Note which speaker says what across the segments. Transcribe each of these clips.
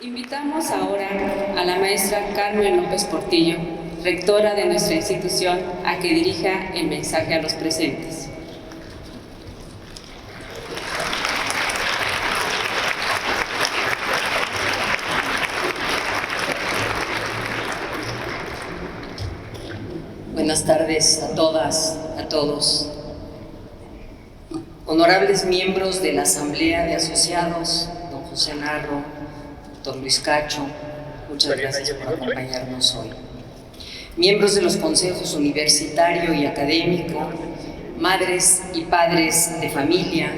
Speaker 1: Invitamos ahora a la maestra Carmen López Portillo, rectora de nuestra institución, a que dirija el mensaje a los presentes.
Speaker 2: Buenas tardes a todas, a todos. Honorables miembros de la Asamblea de Asociados, don José Narro, don Luis Cacho, muchas gracias por acompañarnos hoy. Miembros de los consejos universitario y académico, madres y padres de familia,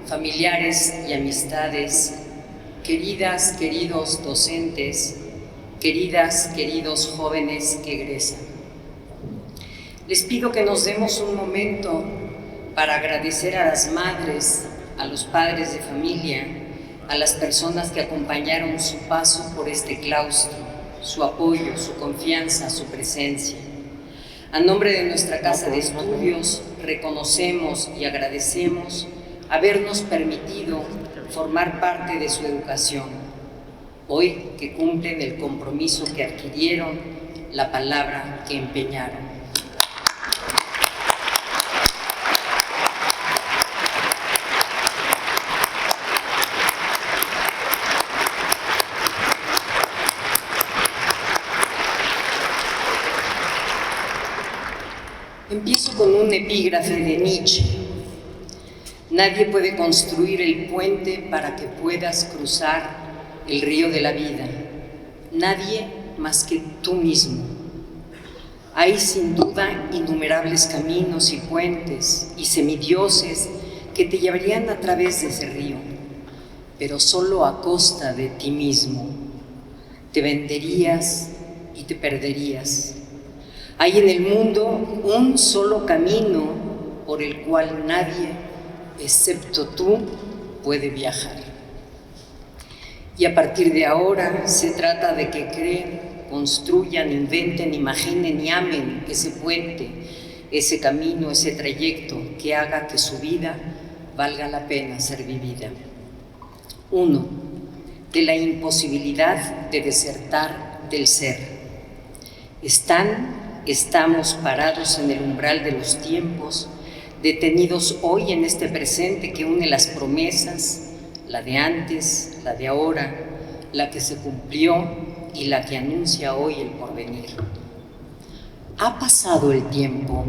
Speaker 2: familiares y amistades, queridas, queridos docentes, queridas, queridos jóvenes que egresan. Les pido que nos demos un momento para agradecer a las madres, a los padres de familia, a las personas que acompañaron su paso por este claustro, su apoyo, su confianza, su presencia. A nombre de nuestra Casa de Estudios, reconocemos y agradecemos habernos permitido formar parte de su educación, hoy que cumplen el compromiso que adquirieron, la palabra que empeñaron. Empiezo con un epígrafe de Nietzsche. Nadie puede construir el puente para que puedas cruzar el río de la vida. Nadie más que tú mismo. Hay sin duda innumerables caminos y puentes y semidioses que te llevarían a través de ese río, pero solo a costa de ti mismo. Te venderías y te perderías. Hay en el mundo un solo camino por el cual nadie, excepto tú, puede viajar. Y a partir de ahora se trata de que creen, construyan, inventen, imaginen y amen ese puente, ese camino, ese trayecto que haga que su vida valga la pena ser vivida. 1. De la imposibilidad de desertar del ser. Estamos parados en el umbral de los tiempos, detenidos hoy en este presente que une las promesas, la de antes, la de ahora, la que se cumplió y la que anuncia hoy el porvenir. Ha pasado el tiempo,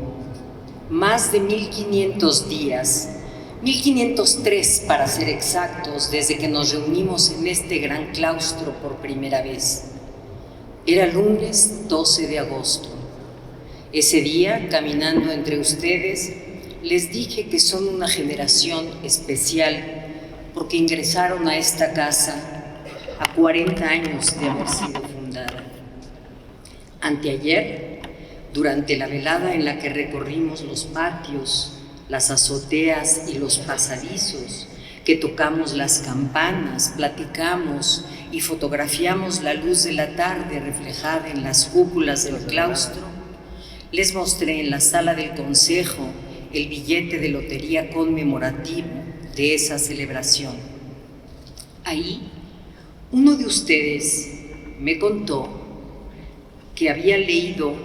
Speaker 2: más de 1500 días, 1503 para ser exactos, desde que nos reunimos en este gran claustro por primera vez. Era lunes 12 de agosto. Ese día, caminando entre ustedes, les dije que son una generación especial porque ingresaron a esta casa a 40 años de haber sido fundada. Anteayer, durante la velada en la que recorrimos los patios, las azoteas y los pasadizos, que tocamos las campanas, platicamos y fotografiamos la luz de la tarde reflejada en las cúpulas del claustro, les mostré en la sala del consejo el billete de lotería conmemorativo de esa celebración. Ahí, uno de ustedes me contó que había leído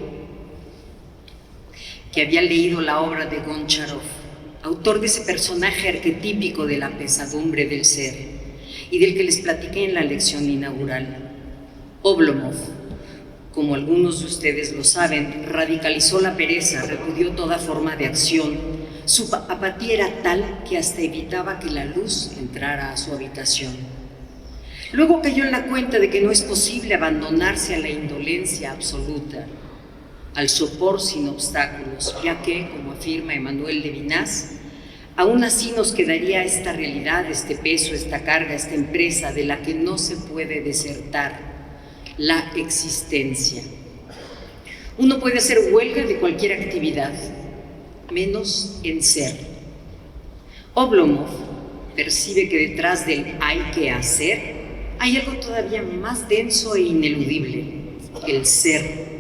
Speaker 2: la obra de Goncharov, autor de ese personaje arquetípico de la pesadumbre del ser y del que les platiqué en la lección inaugural. Oblomov, como algunos de ustedes lo saben, radicalizó la pereza, repudió toda forma de acción. Su apatía era tal que hasta evitaba que la luz entrara a su habitación. Luego cayó en la cuenta de que no es posible abandonarse a la indolencia absoluta, al sopor sin obstáculos, ya que, como afirma Emmanuel Levinas, aún así nos quedaría esta realidad, este peso, esta carga, esta empresa de la que no se puede desertar, la existencia. Uno puede hacer huelga de cualquier actividad, menos en ser. Oblomov percibe que detrás del hay que hacer hay algo todavía más denso e ineludible, el ser.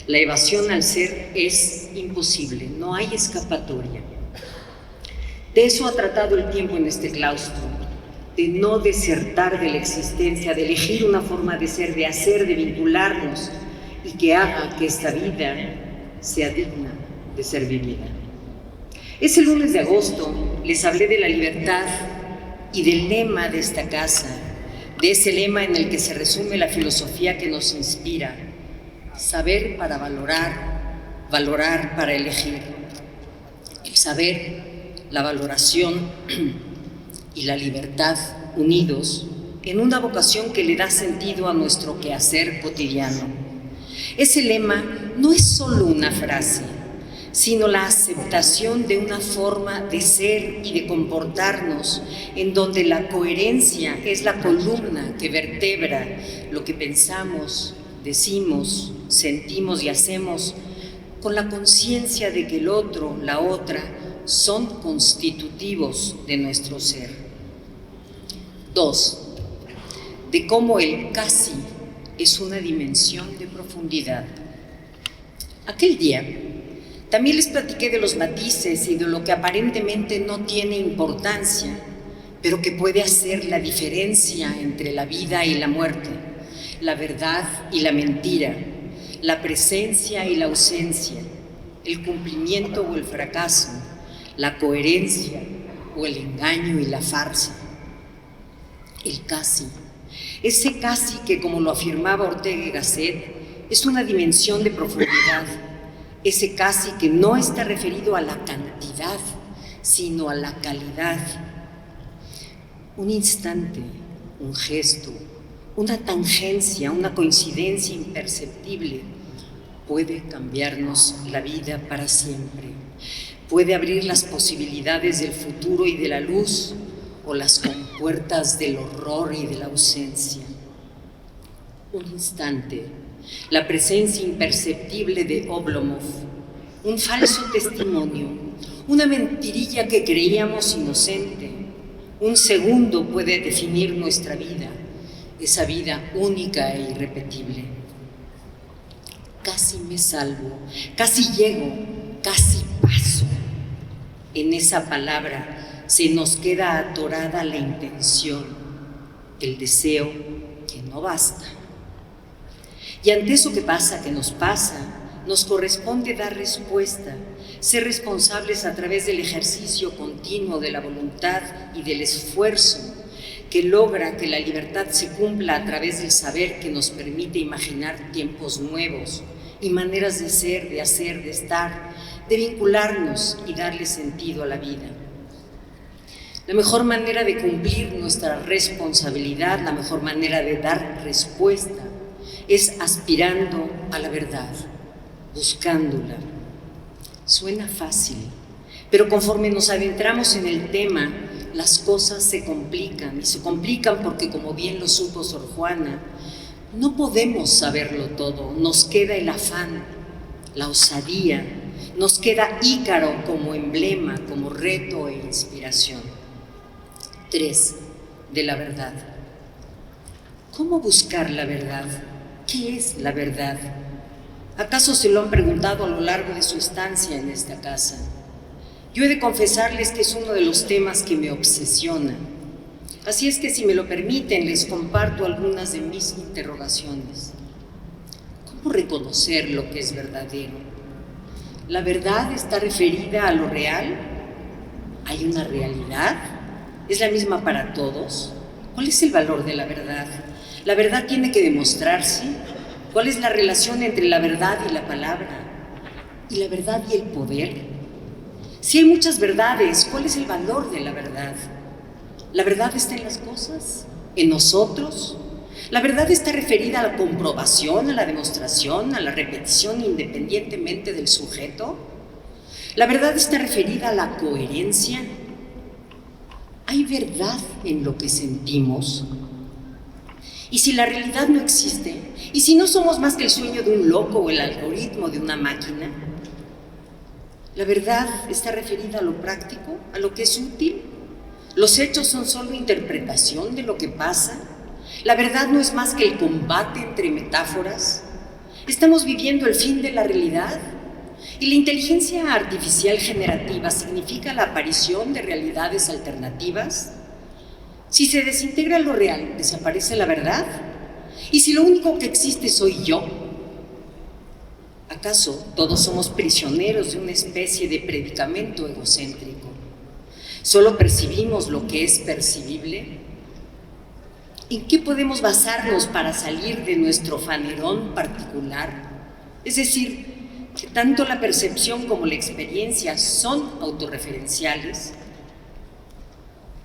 Speaker 2: La evasión al ser es imposible, no hay escapatoria. De eso ha tratado el tiempo en este claustro, de no desertar de la existencia, de elegir una forma de ser, de hacer, de vincularnos y que haga que esta vida sea digna de ser vivida. Ese lunes de agosto les hablé de la libertad y del lema de esta casa, de ese lema en el que se resume la filosofía que nos inspira: saber para valorar, valorar para elegir. El saber, la valoración y la libertad unidos en una vocación que le da sentido a nuestro quehacer cotidiano. Ese lema no es solo una frase, sino la aceptación de una forma de ser y de comportarnos en donde la coherencia es la columna que vertebra lo que pensamos, decimos, sentimos y hacemos, con la conciencia de que el otro, la otra, son constitutivos de nuestro ser. 2. De cómo el casi es una dimensión de profundidad. Aquel día también les platiqué de los matices y de lo que aparentemente no tiene importancia, pero que puede hacer la diferencia entre la vida y la muerte, la verdad y la mentira, la presencia y la ausencia, el cumplimiento o el fracaso, la coherencia o el engaño y la farsa. El casi, ese casi que, como lo afirmaba Ortega y Gasset, es una dimensión de profundidad, ese casi que no está referido a la cantidad, sino a la calidad. Un instante, un gesto, una tangencia, una coincidencia imperceptible puede cambiarnos la vida para siempre. Puede abrir las posibilidades del futuro y de la luz, o las compuertas del horror y de la ausencia. Un instante, la presencia imperceptible de Oblomov, un falso testimonio, una mentirilla que creíamos inocente. Un segundo puede definir nuestra vida, esa vida única e irrepetible. Casi me salvo, casi llego, casi paso. En esa palabra se nos queda atorada la intención, el deseo que no basta. Y ante eso que pasa, que nos pasa, nos corresponde dar respuesta, ser responsables a través del ejercicio continuo de la voluntad y del esfuerzo que logra que la libertad se cumpla a través del saber que nos permite imaginar tiempos nuevos y maneras de ser, de hacer, de estar, de vincularnos y darle sentido a la vida. La mejor manera de cumplir nuestra responsabilidad, la mejor manera de dar respuesta, es aspirando a la verdad, buscándola. Suena fácil, pero conforme nos adentramos en el tema, las cosas se complican, y se complican porque, como bien lo supo Sor Juana, no podemos saberlo todo, nos queda el afán, la osadía, nos queda Ícaro como emblema, como reto e inspiración. 3. De la verdad. ¿Cómo buscar la verdad? ¿Qué es la verdad? ¿Acaso se lo han preguntado a lo largo de su estancia en esta casa? Yo he de confesarles que es uno de los temas que me obsesiona. Así es que, si me lo permiten, les comparto algunas de mis interrogaciones. ¿Cómo reconocer lo que es verdadero? ¿La verdad está referida a lo real? ¿Hay una realidad? ¿Es la misma para todos? ¿Cuál es el valor de la verdad? ¿La verdad tiene que demostrarse? ¿Cuál es la relación entre la verdad y la palabra? ¿Y la verdad y el poder? Si hay muchas verdades, ¿cuál es el valor de la verdad? ¿La verdad está en las cosas? ¿En nosotros? ¿La verdad está referida a la comprobación, a la demostración, a la repetición independientemente del sujeto? ¿La verdad está referida a la coherencia? ¿Hay verdad en lo que sentimos? ¿Y si la realidad no existe? ¿Y si no somos más que el sueño de un loco o el algoritmo de una máquina? ¿La verdad está referida a lo práctico, a lo que es útil? ¿Los hechos son solo interpretación de lo que pasa? ¿La verdad no es más que el combate entre metáforas? ¿Estamos viviendo el fin de la realidad? ¿Y la inteligencia artificial generativa significa la aparición de realidades alternativas? Si se desintegra lo real, ¿desaparece la verdad? ¿Y si lo único que existe soy yo? ¿Acaso todos somos prisioneros de una especie de predicamento egocéntrico? ¿Solo percibimos lo que es percibible? ¿En qué podemos basarnos para salir de nuestro fanerón particular? Es decir, que tanto la percepción como la experiencia son autorreferenciales.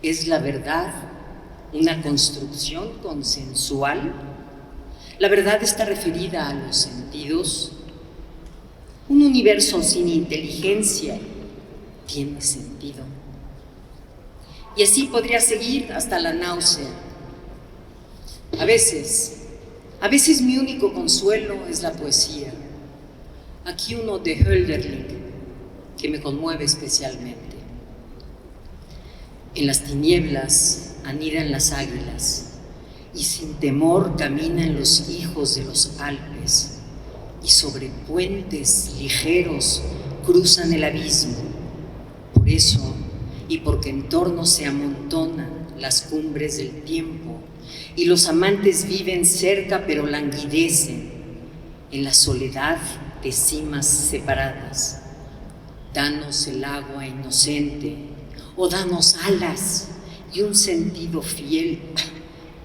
Speaker 2: ¿Es la verdad una construcción consensual? ¿La verdad está referida a los sentidos? Un universo sin inteligencia tiene sentido. Y así podría seguir hasta la náusea. A veces mi único consuelo es la poesía. Aquí uno de Hölderlin, que me conmueve especialmente. En las tinieblas anidan las águilas, y sin temor caminan los hijos de los Alpes, y sobre puentes ligeros cruzan el abismo. Por eso, y porque en torno se amontonan las cumbres del tiempo, y los amantes viven cerca pero languidecen en la soledad de cimas separadas. Danos el agua inocente, o danos alas y un sentido fiel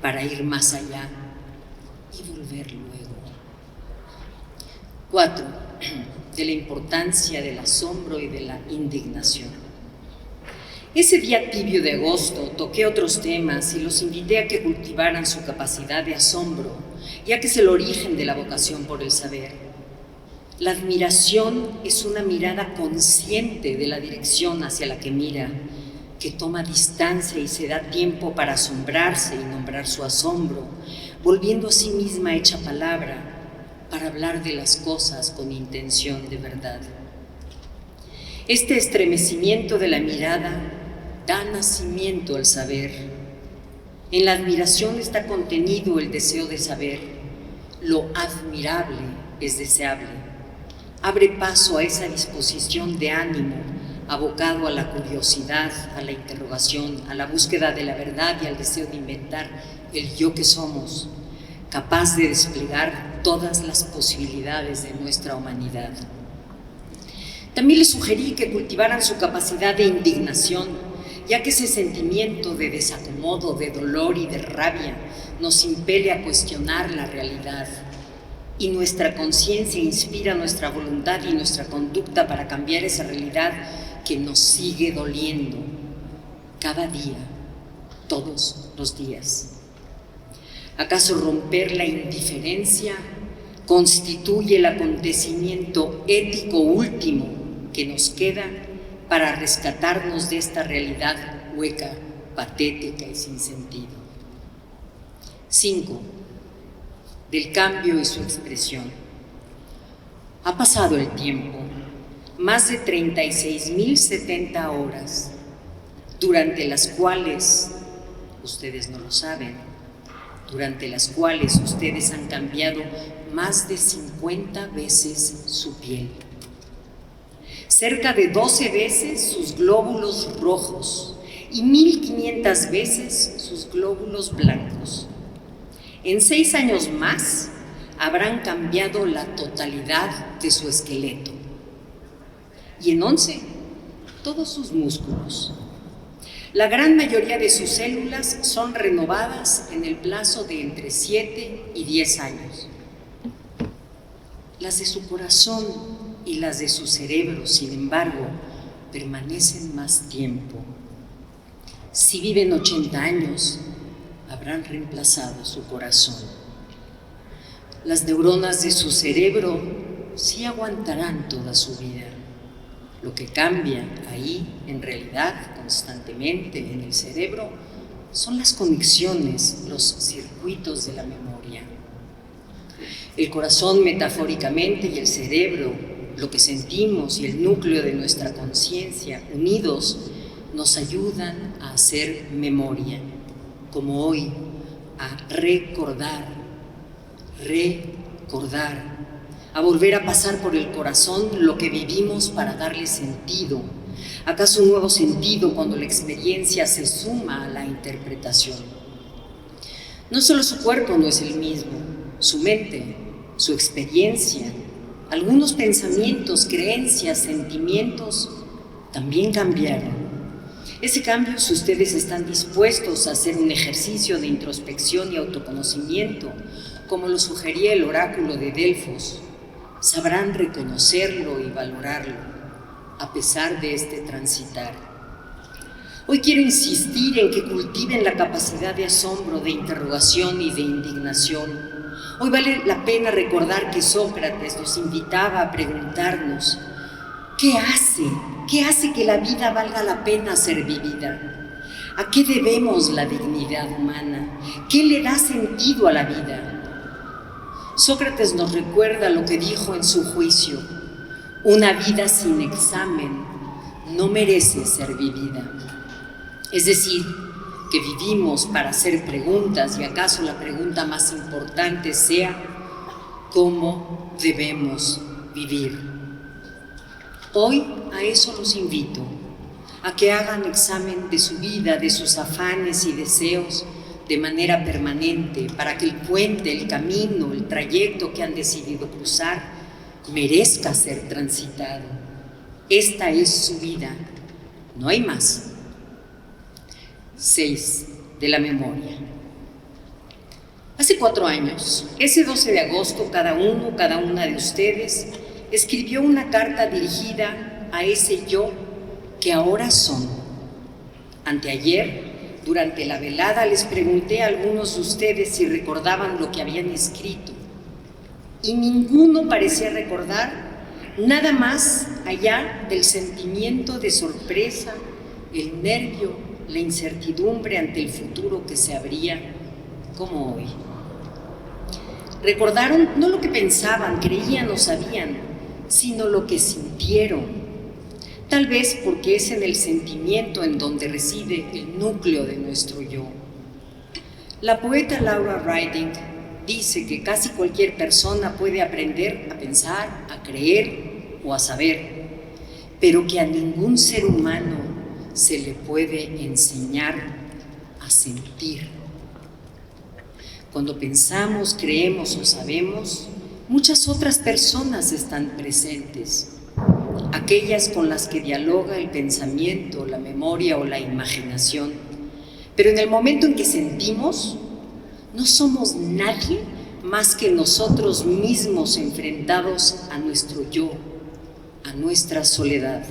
Speaker 2: para ir más allá y volver luego. 4. De la importancia del asombro y de la indignación. Ese día tibio de agosto toqué otros temas y los invité a que cultivaran su capacidad de asombro, ya que es el origen de la vocación por el saber. La admiración es una mirada consciente de la dirección hacia la que mira, que toma distancia y se da tiempo para asombrarse y nombrar su asombro, volviendo a sí misma hecha palabra para hablar de las cosas con intención de verdad. Este estremecimiento de la mirada da nacimiento al saber. En la admiración está contenido el deseo de saber. Lo admirable es deseable. Abre paso a esa disposición de ánimo abocado a la curiosidad, a la interrogación, a la búsqueda de la verdad y al deseo de inventar el yo que somos, capaz de desplegar todas las posibilidades de nuestra humanidad. También les sugerí que cultivaran su capacidad de indignación, ya que ese sentimiento de desacomodo, de dolor y de rabia nos impele a cuestionar la realidad, y nuestra conciencia inspira nuestra voluntad y nuestra conducta para cambiar esa realidad que nos sigue doliendo cada día, todos los días. ¿Acaso romper la indiferencia constituye el acontecimiento ético último que nos queda para rescatarnos de esta realidad hueca, patética y sin sentido? 5. Del cambio y su expresión. Ha pasado el tiempo, más de 36.070 horas, durante las cuales, ustedes no lo saben, durante las cuales ustedes han cambiado más de 50 veces su piel, cerca de 12 veces sus glóbulos rojos y 1.500 veces sus glóbulos blancos. En 6 años más habrán cambiado la totalidad de su esqueleto y en 11 todos sus músculos. La gran mayoría de sus células son renovadas en el plazo de entre 7 y 10 años. Las de su corazón y las de su cerebro, sin embargo, permanecen más tiempo. Si viven 80 años, habrán reemplazado su corazón. Las neuronas de su cerebro sí aguantarán toda su vida. Lo que cambia ahí, en realidad, constantemente en el cerebro, son las conexiones, los circuitos de la memoria. El corazón, metafóricamente, y el cerebro, lo que sentimos y el núcleo de nuestra conciencia, unidos, nos ayudan a hacer memoria, como hoy, a recordar, a volver a pasar por el corazón lo que vivimos para darle sentido. ¿Acaso un nuevo sentido cuando la experiencia se suma a la interpretación? No solo su cuerpo no es el mismo, su mente, su experiencia, algunos pensamientos, creencias, sentimientos también cambiaron. Ese cambio, si ustedes están dispuestos a hacer un ejercicio de introspección y autoconocimiento, como lo sugería el oráculo de Delfos, sabrán reconocerlo y valorarlo, a pesar de este transitar. Hoy quiero insistir en que cultiven la capacidad de asombro, de interrogación y de indignación. Hoy vale la pena recordar que Sócrates nos invitaba a preguntarnos: ¿qué hace que la vida valga la pena ser vivida? ¿A qué debemos la dignidad humana? ¿Qué le da sentido a la vida? Sócrates nos recuerda lo que dijo en su juicio: una vida sin examen no merece ser vivida. Es decir, que vivimos para hacer preguntas, y acaso la pregunta más importante sea: ¿cómo debemos vivir? Hoy a eso los invito, a que hagan examen de su vida, de sus afanes y deseos de manera permanente, para que el puente, el camino, el trayecto que han decidido cruzar merezca ser transitado. Esta es su vida, no hay más. 6. De la memoria. Hace 4 años, ese 12 de agosto, cada una de ustedes escribió una carta dirigida a ese yo que ahora son. Anteayer, durante la velada, les pregunté a algunos de ustedes si recordaban lo que habían escrito, y ninguno parecía recordar nada más allá del sentimiento de sorpresa, el nervio, la incertidumbre ante el futuro que se abría, como hoy. Recordaron no lo que pensaban, creían o sabían, sino lo que sintieron. Tal vez porque es en el sentimiento en donde reside el núcleo de nuestro yo. La poeta Laura Riding dice que casi cualquier persona puede aprender a pensar, a creer o a saber, pero que a ningún ser humano se le puede enseñar a sentir. Cuando pensamos, creemos o sabemos, muchas otras personas están presentes, aquellas con las que dialoga el pensamiento, la memoria o la imaginación. Pero en el momento en que sentimos, no somos nadie más que nosotros mismos enfrentados a nuestro yo, a nuestra soledad.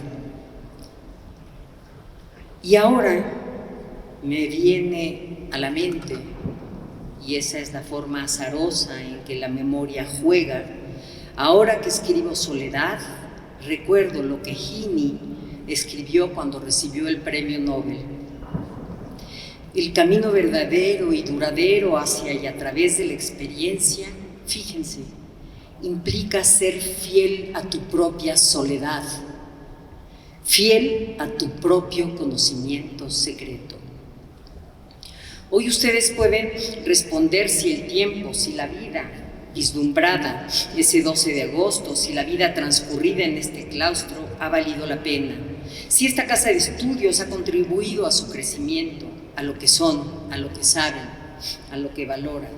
Speaker 2: Y ahora me viene a la mente, y esa es la forma azarosa en que la memoria juega, ahora que escribo soledad, recuerdo lo que Heaney escribió cuando recibió el premio Nobel. El camino verdadero y duradero hacia y a través de la experiencia, fíjense, implica ser fiel a tu propia soledad, fiel a tu propio conocimiento secreto. Hoy ustedes pueden responder si el tiempo, si la vida vislumbrada ese 12 de agosto, si la vida transcurrida en este claustro ha valido la pena, si esta casa de estudios ha contribuido a su crecimiento, a lo que son, a lo que saben, a lo que valoran,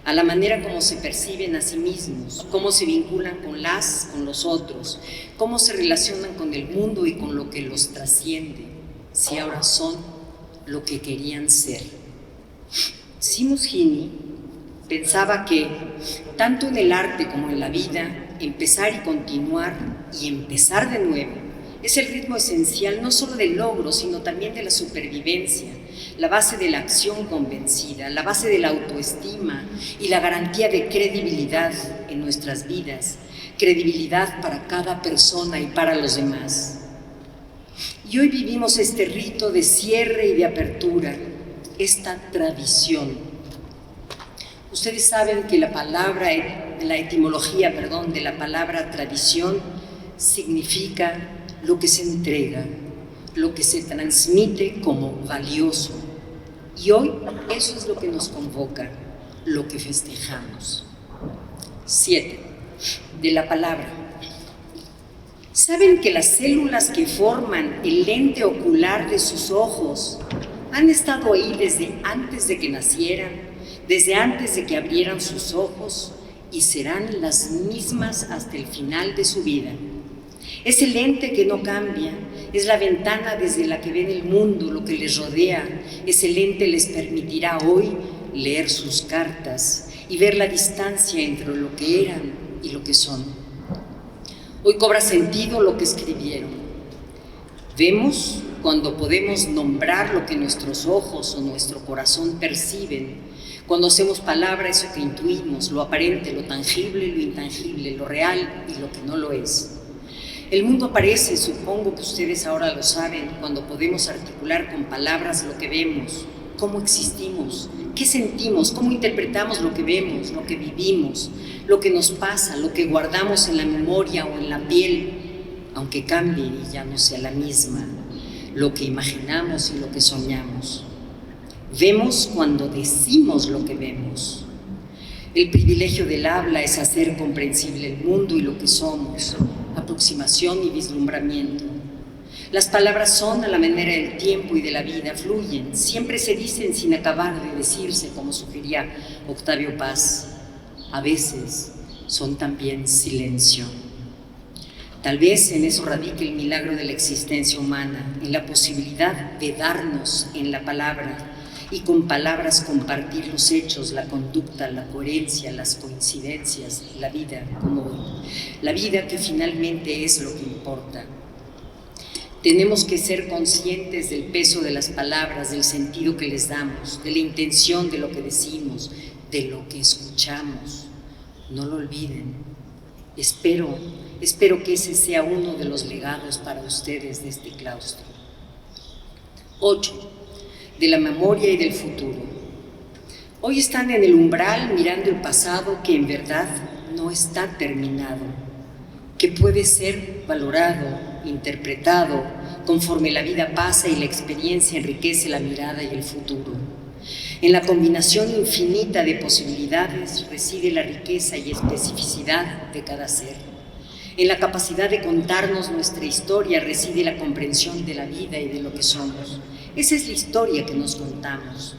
Speaker 2: a la manera como se perciben a sí mismos, cómo se vinculan con los otros, cómo se relacionan con el mundo y con lo que los trasciende, si ahora son lo que querían ser. Seamus Heaney pensaba que, tanto en el arte como en la vida, empezar y continuar y empezar de nuevo es el ritmo esencial no solo del logro, sino también de la supervivencia, la base de la acción convencida, la base de la autoestima y la garantía de credibilidad en nuestras vidas, credibilidad para cada persona y para los demás. Y hoy vivimos este rito de cierre y de apertura, esta tradición. Ustedes saben que la etimología de la palabra tradición significa lo que se entrega, lo que se transmite como valioso. Y hoy eso es lo que nos convoca, lo que festejamos. 7. de la palabra. ¿Saben que las células que forman el lente ocular de sus ojos han estado ahí desde antes de que nacieran, desde antes de que abrieran sus ojos, y serán las mismas hasta el final de su vida? Es el lente que no cambia, es la ventana desde la que ven el mundo, lo que les rodea. Ese lente les permitirá hoy leer sus cartas y ver la distancia entre lo que eran y lo que son. Hoy cobra sentido lo que escribieron. Vemos cuando podemos nombrar lo que nuestros ojos o nuestro corazón perciben, cuando hacemos palabra eso que intuimos, lo aparente, lo tangible, lo intangible, lo real y lo que no lo es. El mundo aparece, supongo que ustedes ahora lo saben, cuando podemos articular con palabras lo que vemos, cómo existimos, qué sentimos, cómo interpretamos lo que vemos, lo que vivimos, lo que nos pasa, lo que guardamos en la memoria o en la piel, aunque cambie y ya no sea la misma, lo que imaginamos y lo que soñamos. Vemos cuando decimos lo que vemos. El privilegio del habla es hacer comprensible el mundo y lo que somos, aproximación y vislumbramiento. Las palabras son a la manera del tiempo y de la vida, fluyen, siempre se dicen sin acabar de decirse, como sugería Octavio Paz. A veces son también silencio. Tal vez en eso radique el milagro de la existencia humana, en la posibilidad de darnos en la palabra y con palabras compartir los hechos, la conducta, la coherencia, las coincidencias, la vida como hoy. La vida que finalmente es lo que importa. Tenemos que ser conscientes del peso de las palabras, del sentido que les damos, de la intención de lo que decimos, de lo que escuchamos. No lo olviden. Espero que ese sea uno de los legados para ustedes de este claustro. 8. De la memoria y del futuro. Hoy están en el umbral mirando el pasado que en verdad no está terminado, que puede ser valorado, interpretado, conforme la vida pasa y la experiencia enriquece la mirada y el futuro. En la combinación infinita de posibilidades reside la riqueza y especificidad de cada ser. En la capacidad de contarnos nuestra historia reside la comprensión de la vida y de lo que somos. Esa es la historia que nos contamos.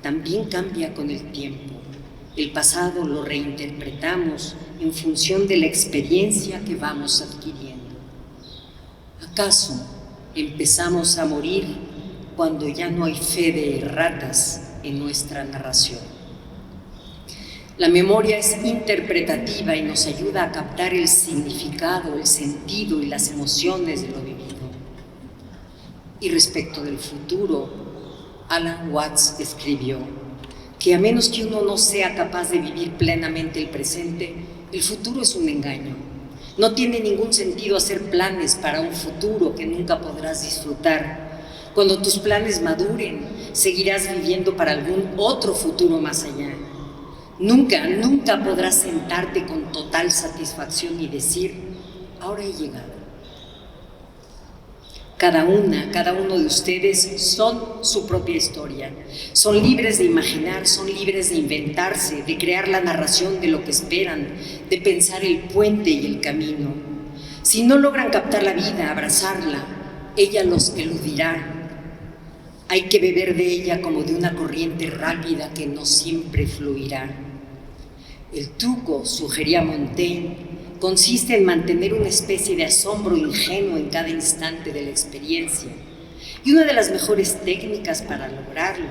Speaker 2: También cambia con el tiempo. El pasado lo reinterpretamos en función de la experiencia que vamos adquiriendo. ¿Acaso empezamos a morir cuando ya no hay fe de erratas en nuestra narración? La memoria es interpretativa y nos ayuda a captar el significado, el sentido y las emociones de lo vivido. Y respecto del futuro, Alan Watts escribió que a menos que uno no sea capaz de vivir plenamente el presente, el futuro es un engaño. No tiene ningún sentido hacer planes para un futuro que nunca podrás disfrutar. Cuando tus planes maduren, seguirás viviendo para algún otro futuro más allá. Nunca podrás sentarte con total satisfacción y decir, ahora he llegado. Cada uno de ustedes son su propia historia. Son libres de imaginar, son libres de inventarse, de crear la narración de lo que esperan, de pensar el puente y el camino. Si no logran captar la vida, abrazarla, ella los eludirá. Hay que beber de ella como de una corriente rápida que no siempre fluirá. El truco, sugería Montaigne, consiste en mantener una especie de asombro ingenuo en cada instante de la experiencia. Y una de las mejores técnicas para lograrlo,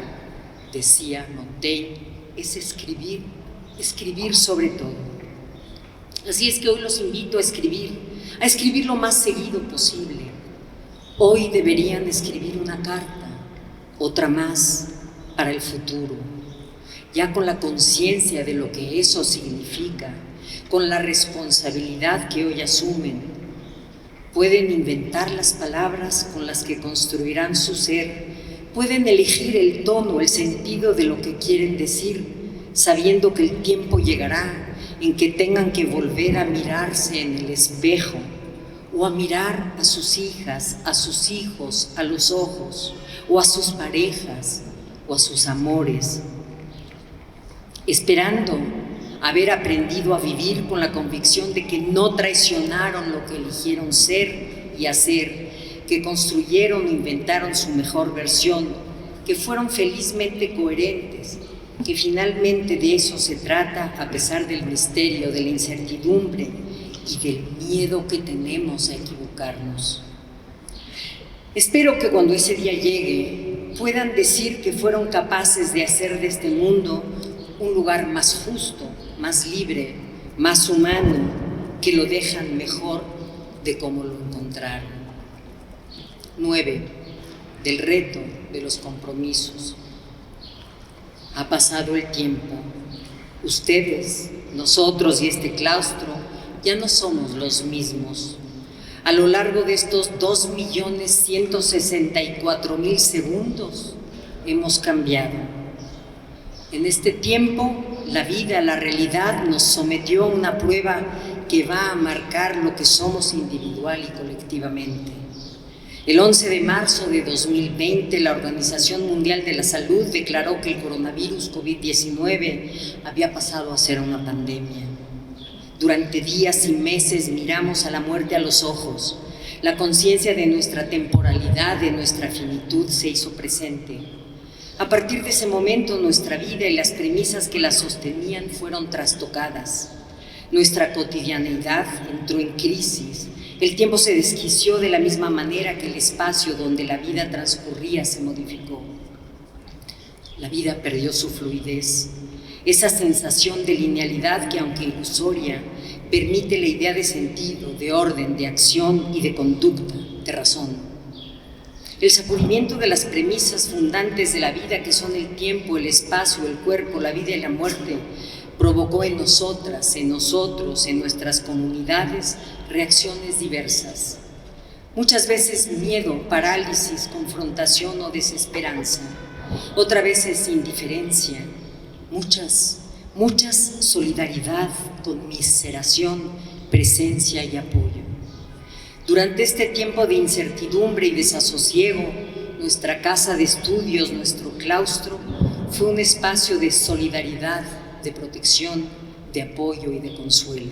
Speaker 2: decía Montaigne, es escribir sobre todo. Así es que hoy los invito a escribir lo más seguido posible. Hoy deberían escribir una carta, otra más para el futuro, ya con la conciencia de lo que eso significa, con la responsabilidad que hoy asumen. Pueden inventar las palabras con las que construirán su ser, pueden elegir el tono, el sentido de lo que quieren decir, sabiendo que el tiempo llegará en que tengan que volver a mirarse en el espejo o a mirar a sus hijas, a sus hijos, a los ojos, o a sus parejas, o a sus amores, esperando haber aprendido a vivir con la convicción de que no traicionaron lo que eligieron ser y hacer, que construyeron e inventaron su mejor versión, que fueron felizmente coherentes, que finalmente de eso se trata a pesar del misterio, de la incertidumbre y del miedo que tenemos a equivocarnos. Espero que cuando ese día llegue puedan decir que fueron capaces de hacer de este mundo un lugar más justo, más libre, más humano, que lo dejan mejor de cómo lo encontraron. 9. Del reto de los compromisos. Ha pasado el tiempo. Ustedes, nosotros y este claustro ya no somos los mismos. A lo largo de estos 2.164.000 segundos hemos cambiado. En este tiempo, la vida, la realidad nos sometió a una prueba que va a marcar lo que somos individual y colectivamente. El 11 de marzo de 2020, la Organización Mundial de la Salud declaró que el coronavirus COVID-19 había pasado a ser una pandemia. Durante días y meses miramos a la muerte a los ojos. La conciencia de nuestra temporalidad, de nuestra finitud, se hizo presente. A partir de ese momento, nuestra vida y las premisas que la sostenían fueron trastocadas. Nuestra cotidianeidad entró en crisis. El tiempo se desquició de la misma manera que el espacio donde la vida transcurría se modificó. La vida perdió su fluidez, esa sensación de linealidad que, aunque ilusoria, permite la idea de sentido, de orden, de acción y de conducta, de razón. El sacudimiento de las premisas fundantes de la vida, que son el tiempo, el espacio, el cuerpo, la vida y la muerte, provocó en nosotras, en nosotros, en nuestras comunidades, reacciones diversas. Muchas veces miedo, parálisis, confrontación o desesperanza. Otra vez es indiferencia. Muchas solidaridad, conmiseración, presencia y apoyo. Durante este tiempo de incertidumbre y desasosiego, nuestra casa de estudios, nuestro claustro, fue un espacio de solidaridad, de protección, de apoyo y de consuelo.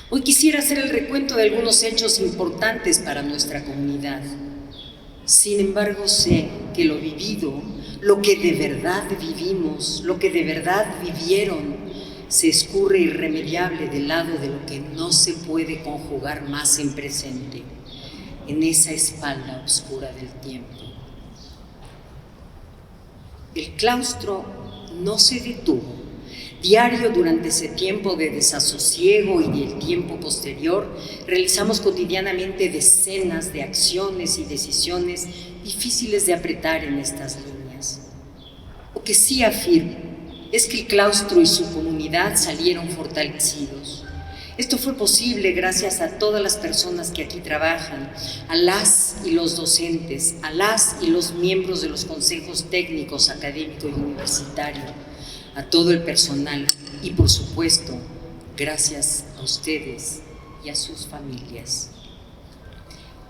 Speaker 2: Hoy quisiera hacer el recuento de algunos hechos importantes para nuestra comunidad. Sin embargo, sé que lo vivido, lo que de verdad vivimos, lo que de verdad vivieron, se escurre irremediable del lado de lo que no se puede conjugar más en presente, en esa espalda oscura del tiempo. El claustro no se detuvo. Diario, durante ese tiempo de desasosiego y el tiempo posterior, realizamos cotidianamente decenas de acciones y decisiones difíciles de apretar en estas líneas. Lo que sí afirmo es que el claustro y su comunidad salieron fortalecidos. Esto fue posible gracias a todas las personas que aquí trabajan, a las y los docentes, a las y los miembros de los consejos técnicos, académico y universitario, a todo el personal y, por supuesto, gracias a ustedes y a sus familias.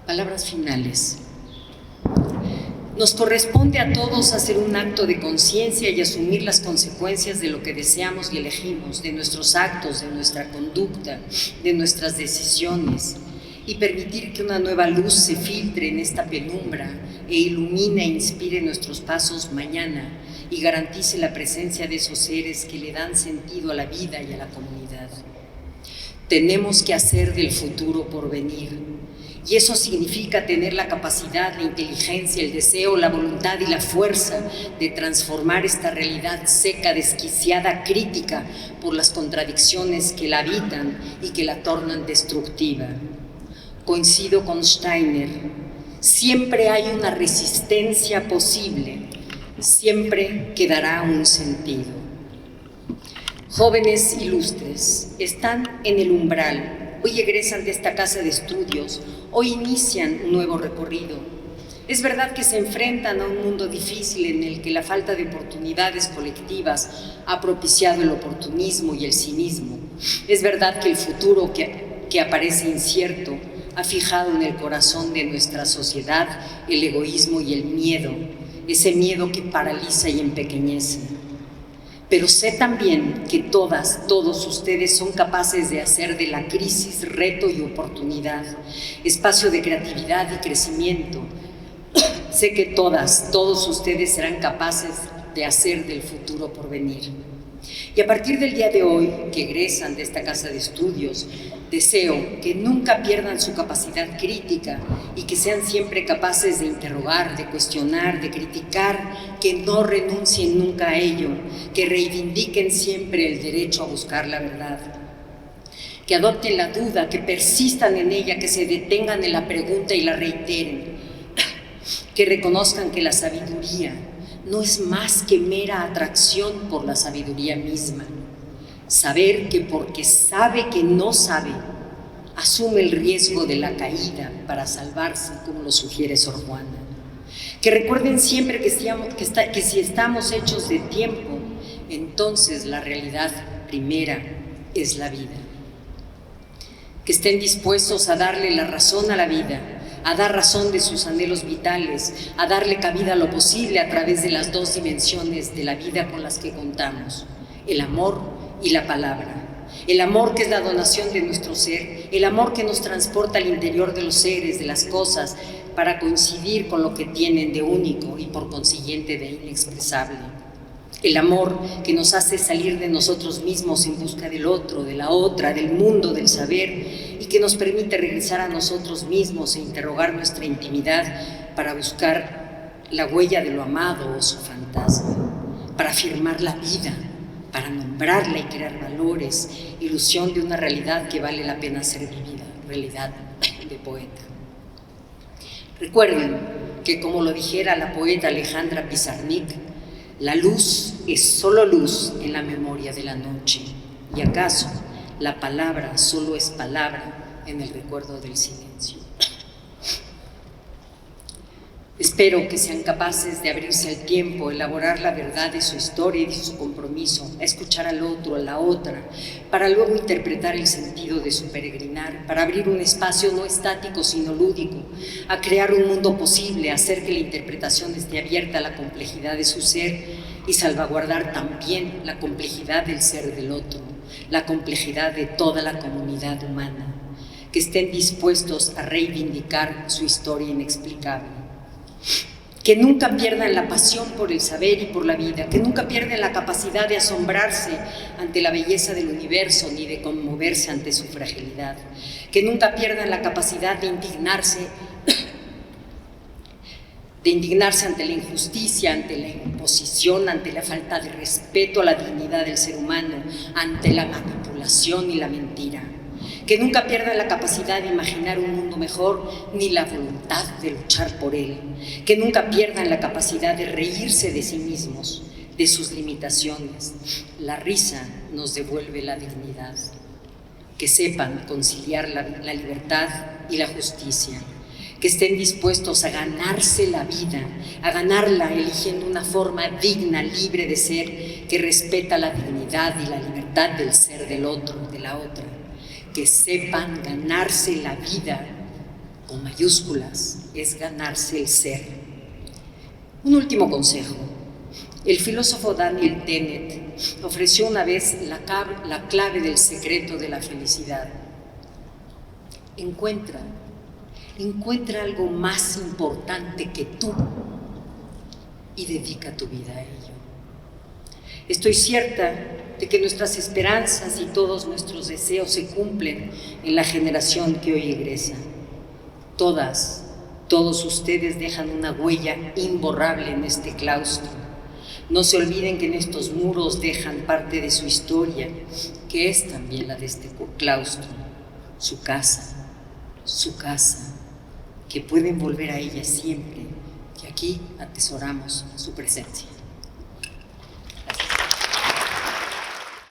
Speaker 2: Palabras finales. Nos corresponde a todos hacer un acto de conciencia y asumir las consecuencias de lo que deseamos y elegimos, de nuestros actos, de nuestra conducta, de nuestras decisiones, y permitir que una nueva luz se filtre en esta penumbra e ilumine e inspire nuestros pasos mañana y garantice la presencia de esos seres que le dan sentido a la vida y a la comunidad. Tenemos que hacer del futuro porvenir. Y eso significa tener la capacidad, la inteligencia, el deseo, la voluntad y la fuerza de transformar esta realidad seca, desquiciada, crítica por las contradicciones que la habitan y que la tornan destructiva. Coincido con Steiner, siempre hay una resistencia posible, siempre quedará un sentido. Jóvenes ilustres, están en el umbral, hoy egresan de esta casa de estudios, hoy inician un nuevo recorrido. Es verdad que se enfrentan a un mundo difícil en el que la falta de oportunidades colectivas ha propiciado el oportunismo y el cinismo. Es verdad que el futuro que aparece incierto ha fijado en el corazón de nuestra sociedad el egoísmo y el miedo, ese miedo que paraliza y empequeñece. Pero sé también que todas, todos ustedes son capaces de hacer de la crisis reto y oportunidad, espacio de creatividad y crecimiento. Sé que todas, todos ustedes serán capaces de hacer del futuro por venir. Y a partir del día de hoy, que egresan de esta casa de estudios, deseo que nunca pierdan su capacidad crítica y que sean siempre capaces de interrogar, de cuestionar, de criticar, que no renuncien nunca a ello, que reivindiquen siempre el derecho a buscar la verdad, que adopten la duda, que persistan en ella, que se detengan en la pregunta y la reiteren, que reconozcan que la sabiduría no es más que mera atracción por la sabiduría misma. Saber que porque sabe que no sabe, asume el riesgo de la caída para salvarse, como lo sugiere Sor Juana. Que recuerden siempre que si estamos hechos de tiempo, entonces la realidad primera es la vida. Que estén dispuestos a darle la razón a la vida, a dar razón de sus anhelos vitales, a darle cabida a lo posible a través de las dos dimensiones de la vida con las que contamos, el amor y la palabra. El amor que es la donación de nuestro ser, el amor que nos transporta al interior de los seres, de las cosas, para coincidir con lo que tienen de único y por consiguiente de inexpresable. El amor que nos hace salir de nosotros mismos en busca del otro, de la otra, del mundo, del saber, y que nos permite regresar a nosotros mismos e interrogar nuestra intimidad para buscar la huella de lo amado o su fantasma, para afirmar la vida, para nombrarla y crear valores, ilusión de una realidad que vale la pena ser vivida, realidad de poeta. Recuerden que, como lo dijera la poeta Alejandra Pizarnik, la luz es solo luz en la memoria de la noche, y acaso la palabra solo es palabra en el recuerdo del silencio. Espero que sean capaces de abrirse al tiempo, elaborar la verdad de su historia y de su compromiso, a escuchar al otro, a la otra, para luego interpretar el sentido de su peregrinar, para abrir un espacio no estático sino lúdico, a crear un mundo posible, a hacer que la interpretación esté abierta a la complejidad de su ser y salvaguardar también la complejidad del ser del otro, la complejidad de toda la comunidad humana, que estén dispuestos a reivindicar su historia inexplicable. Que nunca pierdan la pasión por el saber y por la vida, que nunca pierdan la capacidad de asombrarse ante la belleza del universo ni de conmoverse ante su fragilidad, que nunca pierdan la capacidad de indignarse ante la injusticia, ante la imposición, ante la falta de respeto a la dignidad del ser humano, ante la manipulación y la mentira. Que nunca pierdan la capacidad de imaginar un mundo mejor ni la voluntad de luchar por él. Que nunca pierdan la capacidad de reírse de sí mismos, de sus limitaciones. La risa nos devuelve la dignidad. Que sepan conciliar la libertad y la justicia. Que estén dispuestos a ganarse la vida, a ganarla eligiendo una forma digna, libre de ser, que respeta la dignidad y la libertad del ser del otro, de la otra. Que sepan ganarse la vida, con mayúsculas, es ganarse el ser. Un último consejo. El filósofo Daniel Dennett ofreció una vez la clave del secreto de la felicidad. Encuentra algo más importante que tú y dedica tu vida a ello. Estoy cierta de que nuestras esperanzas y todos nuestros deseos se cumplen en la generación que hoy egresa. Todas, todos ustedes dejan una huella imborrable en este claustro. No se olviden que en estos muros dejan parte de su historia, que es también la de este claustro, su casa, que pueden volver a ella siempre, que aquí atesoramos su presencia.